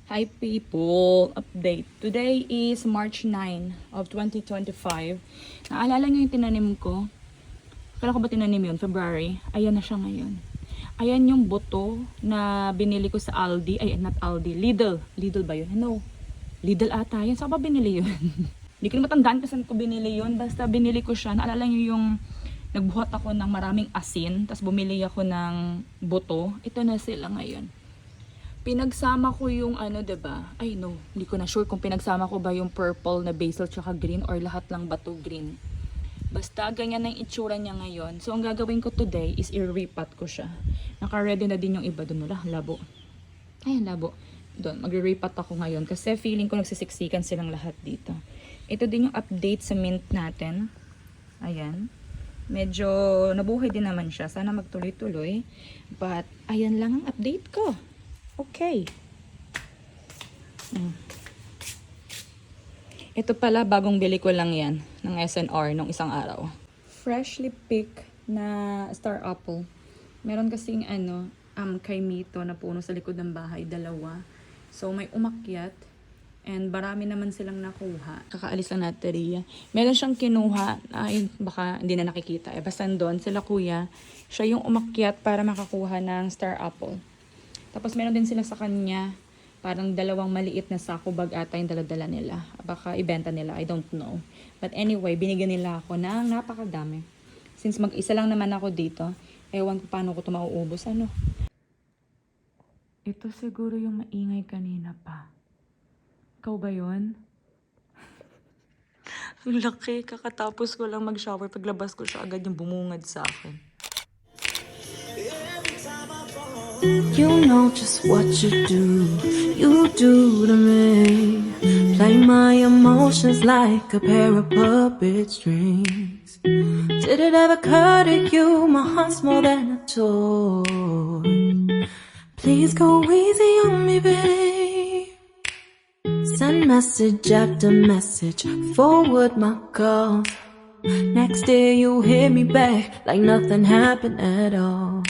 Hi people! Update. Today is March 9 of 2025. Naalala nyo yung tinanim ko? Kailan ko ba tinanim yun? February. Ayan na siya ngayon. Ayan yung buto na binili ko sa Aldi. Ay, not Aldi. Lidl. Lidl ba yun? No. Lidl ata yun. Saan ba binili yun? Hindi ko na matandaan kung saan ko binili yun. Basta binili ko siya. Naalala nyo yung nagbuhat ako ng maraming asin. Tapos bumili ako ng buto. Ito na sila ngayon. Pinagsama ko yung ano, 'di ba? Ay no, hindi ko na sure kung pinagsama ko ba yung purple na basil tsaka green or lahat lang bato green. Basta ganyan na yung itsura niya ngayon. So ang gagawin ko today is i-repot ko siya. Naka-ready na din yung iba doon, wala, labo. Ay, labo. Doon, magre-repot ako ngayon kasi feeling ko nagsisiksikan silang lahat dito. Ito din yung update sa mint natin. Ayan. Medyo nabuhay din naman siya. Sana magtuloy-tuloy. But ayan lang ang update ko. Okay. Ito pala, bagong bili ko lang yan ng SNR nung isang araw. Freshly picked na star apple. Meron kasing ano, kay Mito na puno sa likod ng bahay, dalawa. So may umakyat and marami naman silang nakuha. Kakaalis lang natin Ria. Meron siyang kinuha, ay baka hindi na nakikita. Basta doon sila kuya, siya yung umakyat para makakuha ng star apple. Tapos meron din sila sa kanya, parang dalawang maliit na sako bag ata yung daladala nila. Baka ibenta nila, I don't know. But anyway, binigyan nila ako ng napakadami. Since mag-isa lang naman ako dito, ewan ko paano ko ito mauubos. Ano? Ito siguro yung maingay kanina pa. Ikaw ba yun? Laki, kakatapos ko lang mag-shower. Paglabas ko siya agad yung bumungad sa akin. You know just what you do to me. Play my emotions like a pair of puppet strings. Did it ever occur to you my heart's more than a toy? Please go easy on me, babe. Send message after message, forward my calls. Next day you hit me back like nothing happened at all.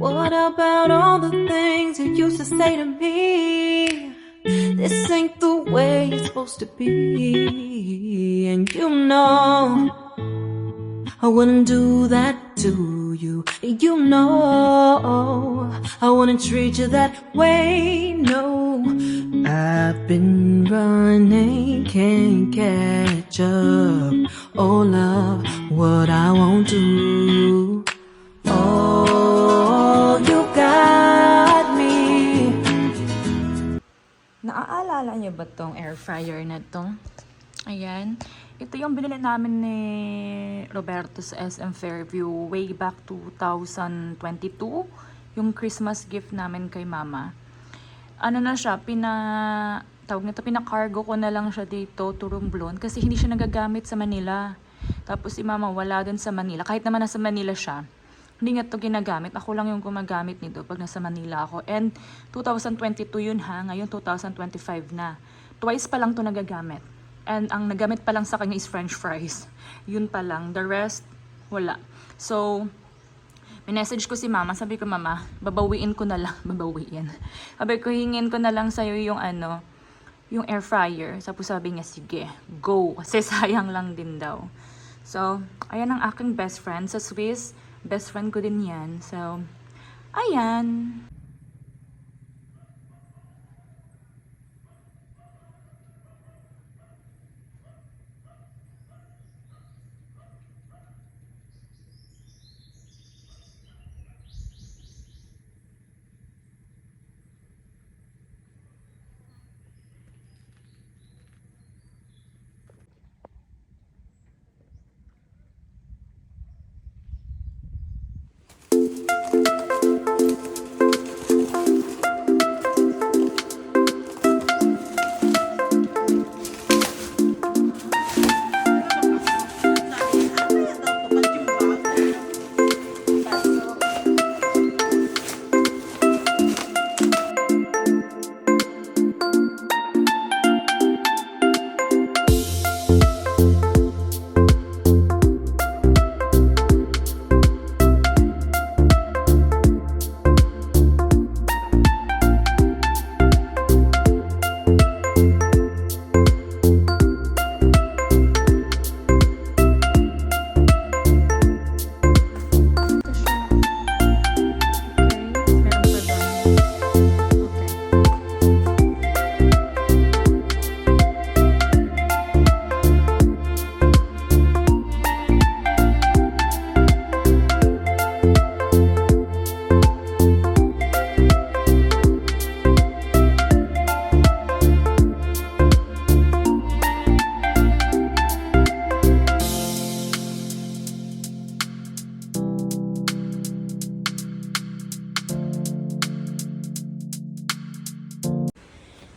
What about all the things you used to say to me? This ain't the way it's supposed to be. And you know I wouldn't do that to you. You know I wouldn't treat you that way, no. I've been running, can't catch up. Oh love, what I won't do. Oh, you got me. Naaalala niyo ba tong air fryer na to? Ayan. Ito yung binili namin ni Roberto sa SM Fairview way back 2022. Yung Christmas gift namin kay mama. Ano na siya, pina-cargo ko na lang siya dito to Romblon kasi hindi siya nagagamit sa Manila. Tapos si mama wala din sa Manila. Kahit naman nasa Manila siya, hindi nga ito ginagamit. Ako lang yung gumagamit nito pag nasa Manila ako. And 2022 yun ha. Ngayon 2025 na. Twice pa lang ito nagagamit. And ang nagamit pa lang sa kanya is french fries. Yun pa lang. The rest, wala. So, may message ko si mama. Sabi ko, mama, babawiin ko na lang. Babawiin. Sabi ko, hingin ko na lang sa'yo yung ano, yung air fryer. Sabi niya, sige, go. Kasi sayang lang din daw. So, ayan ang aking best friend sa Swiss. Best friend ko din yan. So, ayan.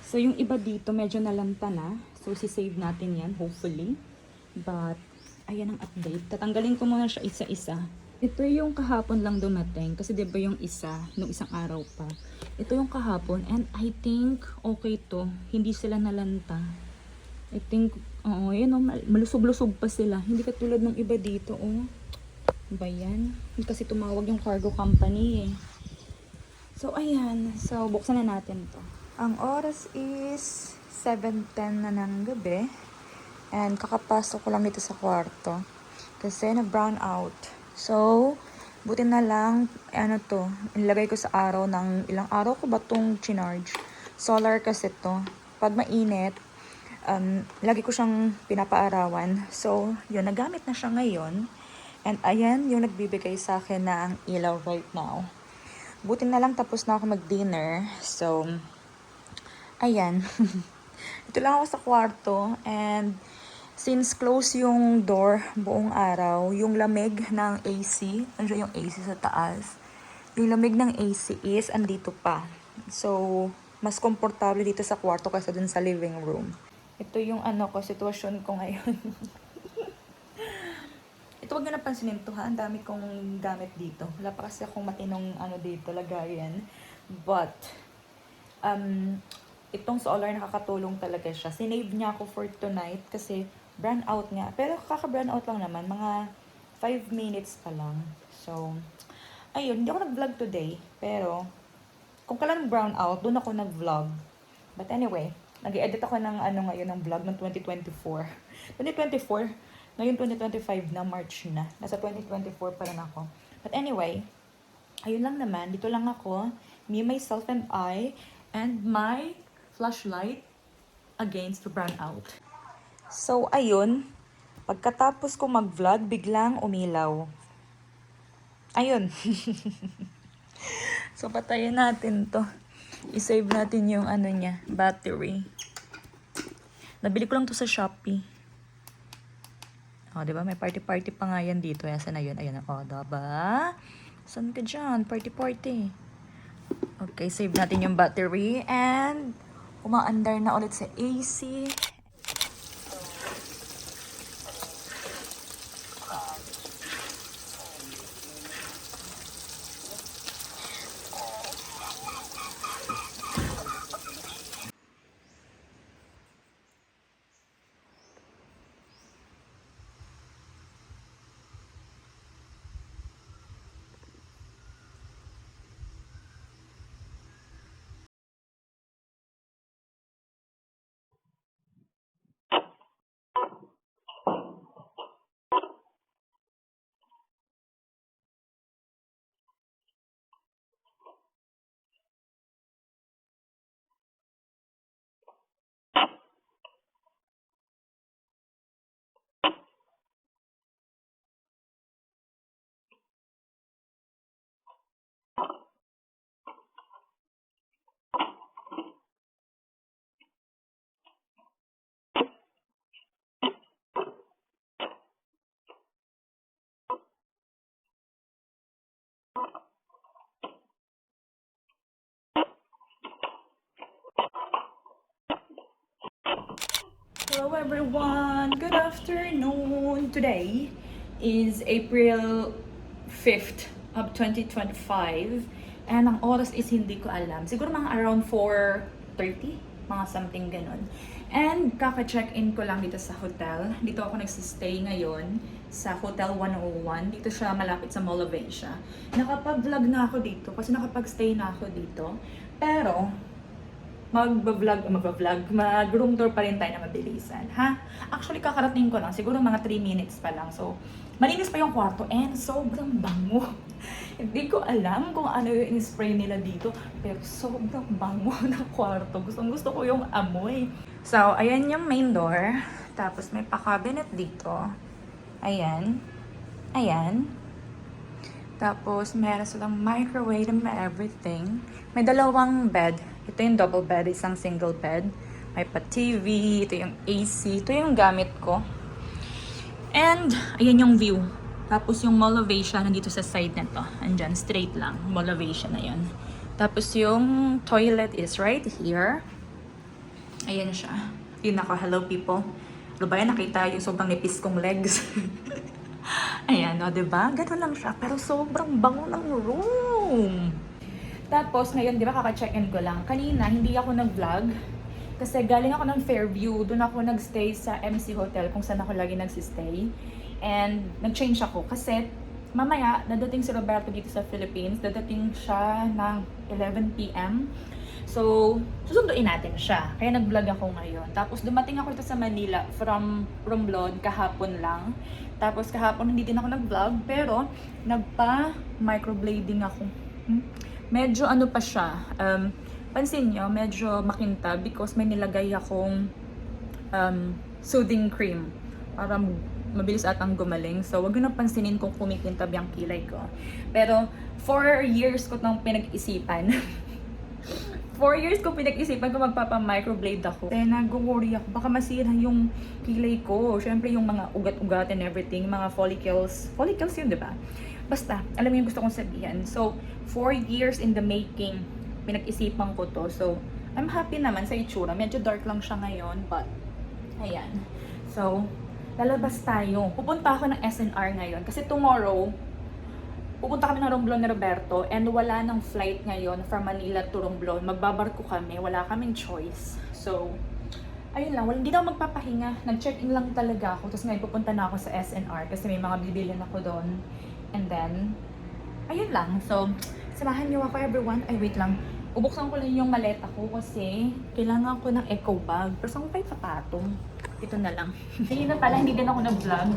So, yung iba dito medyo nalanta na. So, si-save natin yan, hopefully. But, ayan ang update. Tatanggalin ko muna siya isa-isa. Ito yung kahapon lang dumating. Kasi diba yung isa, nung isang araw pa. Ito yung kahapon. And I think, okay to. Hindi sila nalanta. I think, oo, yun o, malusog-lusog pa sila. Hindi katulad ng iba dito, oh. Ba yan? Kasi tumawag yung cargo company, eh. So, ayan. So, buksan na natin to. Ang oras is 7:10 na ng gabi. And kakapasok ko lang dito sa kwarto. Kasi na-brown out. So, buti na lang, ano to, ilagay ko sa araw ng, ilang araw ko ba itong chinarge? Solar kasi to. Pag mainit, lagi ko siyang pinapaarawan. So, yun, nagamit na siya ngayon. And ayan, yung nagbibigay sa akin na ang ilaw right now. Buti na lang tapos na ako mag-dinner. So, ayan. Ito lang ako sa kwarto. And, since close yung door buong araw, yung lamig ng AC, nandiyan yung AC sa taas, yung lamig ng AC is andito pa. So, mas komportable dito sa kwarto kaysa dun sa living room. Ito yung sitwasyon ko ngayon. Ito, wag nyo napansinin to ha, ang dami kong gamit dito. Wala pa kasi akong matinong dito, lagayan. But, itong solar nakakatulong talaga siya. Sinave niya ako for tonight kasi brand out nga. Pero kaka-brand out lang naman. Mga 5 minutes pa lang. So, ayun. Hindi ako nag-vlog today. Pero, kung kailan brown out, doon ako nag-vlog. But anyway, nag-edit ako ng ngayon ng vlog ng 2024. 2024? Ngayon 2025 na, March na. Nasa 2024 pa rin ako. But anyway, ayun lang naman. Dito lang ako. Me, myself, and I. And my flashlight against the brown out. So, ayun. Pagkatapos ko mag-vlog, biglang umilaw. Ayun. So, patayin natin to. I-save natin yung niya, battery. Nabili ko lang to sa Shopee. O, diba? May party-party pa nga yan dito. Saan na yun? Ayan. O, diba? Saan ka dyan? Party-party. Okay, save natin yung battery. And, umaandar na ulit sa AC. Hello everyone! Good afternoon! Today is April 5th of 2025 and ang oras is hindi ko alam. Siguro mga around 4:30, mga something ganun. And kaka-check-in ko lang dito sa hotel. Dito ako nagsistay ngayon sa Hotel 101. Dito siya malapit sa Mall of Asia. Nakapag-vlog na ako dito kasi nakapag-stay na ako dito. Pero mag-room tour pa rin tayo na mabilisan, ha? Actually, kakarating ko lang. Siguro mga 3 minutes pa lang. So, malinis pa yung kwarto and sobrang bango. Hindi ko alam kung ano yung in-spray nila dito, pero sobrang bango ng kwarto. Gusto ko yung amoy. So, ayan yung main door. Tapos, may pa-cabinet dito. Ayan. Ayan. Tapos, meron silang microwave and everything. May dalawang bed. Ito yung double bed, isang single bed. May pa-TV, ito yung AC, ito yung gamit ko. And, ayan yung view. Tapos yung Mall of Asia, nandito sa side na to. Andyan, straight lang. Mall of Asia na yun. Tapos yung toilet is right here. Ayan siya. Yun ako, hello people. Ano ba yan? Nakita yung sobrang nipis kong legs. Ayan, o, diba? Ganun lang siya. Pero sobrang bango ng room. Tapos, ngayon, di ba, kaka-check-in ko lang. Kanina, hindi ako nag-vlog. Kasi galing ako ng Fairview. Doon ako nag-stay sa MC Hotel kung saan ako lagi nagsistay. And, nag-change ako. Kasi, mamaya, dadating si Roberto dito sa Philippines. Dadating siya ng 11 p.m. So, susunduin natin siya. Kaya nag-vlog ako ngayon. Tapos, dumating ako dito sa Manila from Romblon kahapon lang. Tapos, kahapon hindi din ako nag-vlog. Pero, nagpa-microblading ako. Medyo ano pa siya. Pansin nyo, medyo makintab because may nilagay akong soothing cream. Para mabilis atang gumaling. So, wag nyo na pansinin kung kumikintab yung kilay ko. Pero, 4 years ko itong pinag-isipan. 4 years ko pinag-isipan kung magpapa-microblade ako. Kaya nag-worry ako. Baka masira yung kilay ko. Siyempre yung mga ugat-ugat and everything. Mga follicles. Follicles yun, di ba? Basta, alam mo yung gusto kong sabihin. So, 4 years in the making. Pinag-isipan ko to. So, I'm happy naman sa itsura. Medyo dark lang siya ngayon. But, ayan. So, lalabas tayo. Pupunta ako ng SNR ngayon. Kasi tomorrow, pupunta kami ng Romblon ni Roberto and wala ng flight ngayon from Manila to Romblon. Magbabarko kami, wala kaming choice. So, ayun lang, hindi na ako magpapahinga. Nag-check-in lang talaga ako. Tapos ngayon pupunta na ako sa SNR kasi may mga bibilin ako doon. And then, ayun lang. So, samahan niyo ako everyone. Ay, wait lang. Ubuksan ko lang yung maleta ko kasi kailangan ko ng eco bag. Pero saan ko pa yung sapatong? Ito na lang. Ayun na pala, hindi din ako nag-vlog.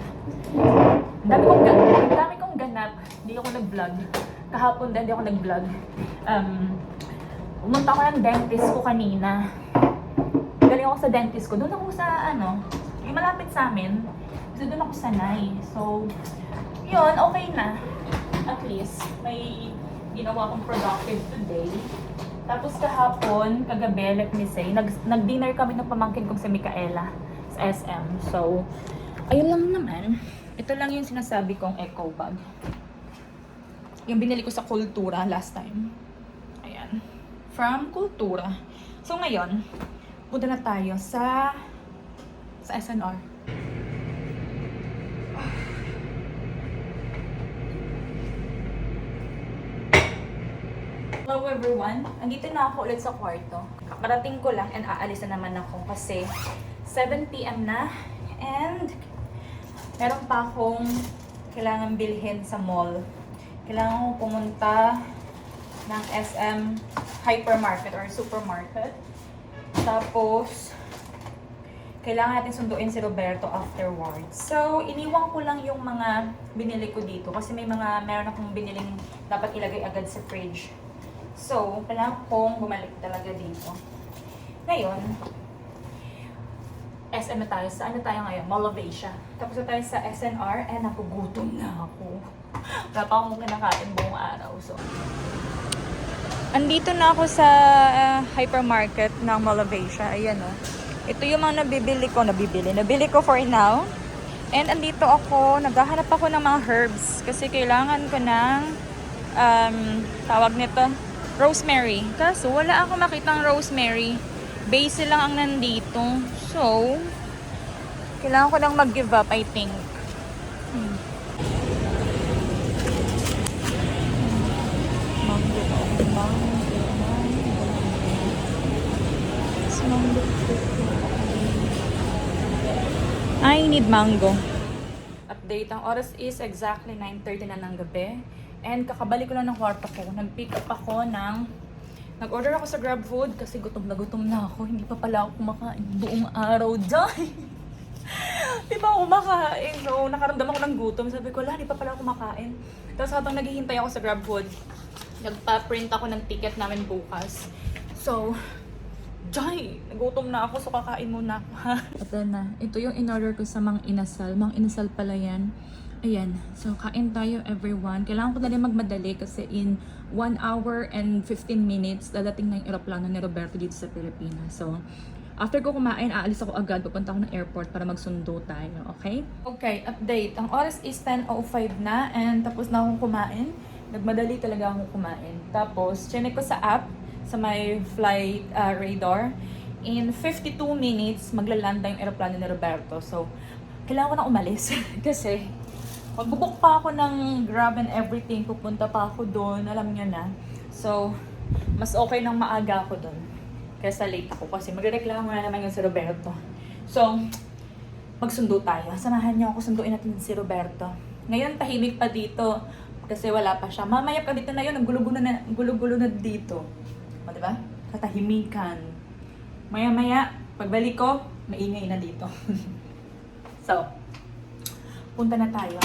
Ang dami kong ganap. Hindi ako nag-vlog. Kahapon din, hindi ako nag-vlog. Pumunta ako ng dentist ko kanina. Galing ako sa dentist ko. Doon ako sa, yung malapit sa amin. So, doon ako sanay. So, yun, okay na. At least, may ginawa akong productive today. Tapos kahapon, kagabi, let me say, nag-dinner kami ng pamangkin kong si Micaela sa SM. So, ayun lang naman. Ito lang yung sinasabi kong eco bag. Yung binili ko sa Kultura last time. Ayan. From Kultura. So ngayon, punta na tayo sa SNR. Hello everyone! Andito na ako ulit sa kwarto. Kakarating ko lang and aalis na naman ako kasi 7 p.m. na and meron pa akong kailangan bilhin sa mall. Kailangan kong pumunta ng SM hypermarket or supermarket. Tapos, kailangan natin sunduin si Roberto afterwards. So, iniwan ko lang yung mga binili ko dito kasi meron akong biniling dapat ilagay agad sa fridge. So, kailangan kong bumalik talaga dito. Ngayon, SM na tayo. Saan na tayo ngayon? Mall of Asia. Tapos na tayo sa SNR and nagugutom na ako. Wala pa akong kinakain buong araw. So, andito na ako sa hypermarket ng Mall of Asia. Ayan o. Ito yung mga nabili ko for now. And andito ako, naghahanap ako ng mga herbs. Kasi kailangan ko ng, tawag nito, rosemary. Kaso wala ako makitang rosemary. Basil lang ang nandito. So, kailangan ko lang mag-give up, I think. I need mango. Update. Ang oras is exactly 9:30 na ng gabi. And kakabalik ko lang ng kwarto ko. Nag-pick up ako nag-order ako sa Grab Food kasi gutom na ako. Hindi pa pala ako kumakain buong araw dyan. Di pa ako kumakain. So, nakaramdam ako ng gutom. Sabi ko, hindi pa pala ako kumakain. Tapos habang naghihintay ako sa Grab Food, nagpa-print ako ng ticket namin bukas. So, nagutom na ako. So, kakain muna ako. Ito na. Ito yung in-order ko sa Mang Inasal. Mang Inasal pala yan. Ayan. So, kain tayo everyone. Kailangan ko na rin magmadali kasi in 1 hour and 15 minutes, dadating na yung aeroplano ni Roberto dito sa Pilipinas. So, after ko kumain, aalis ako agad. Pupunta ako ng airport para magsundo tayo. Okay? Okay, update. Ang oras is 10:05 na and tapos na akong kumain. Nagmadali talaga akong kumain. Tapos, chinek ko sa app, sa may flight radar. in 52 minutes, maglalanda yung aeroplano ni Roberto. So, kailangan ko na umalis. Kasi, magbubuk pa ako ng Grab and everything. Pupunta pa ako doon. Alam niyo na. So, mas okay nang maaga ako doon. Kaysa late ako. Kasi magreklamo na naman yun si Roberto. So, magsundo tayo. Samahan niyo ako, sunduin natin si Roberto. Ngayon, tahimik pa dito. Kasi wala pa siya. Mamaya pa dito na yun. Ang gulo-gulo na dito. O, diba? Katahimikan. Maya-maya, pagbalik ko, maingay na dito. So, punta na tayo.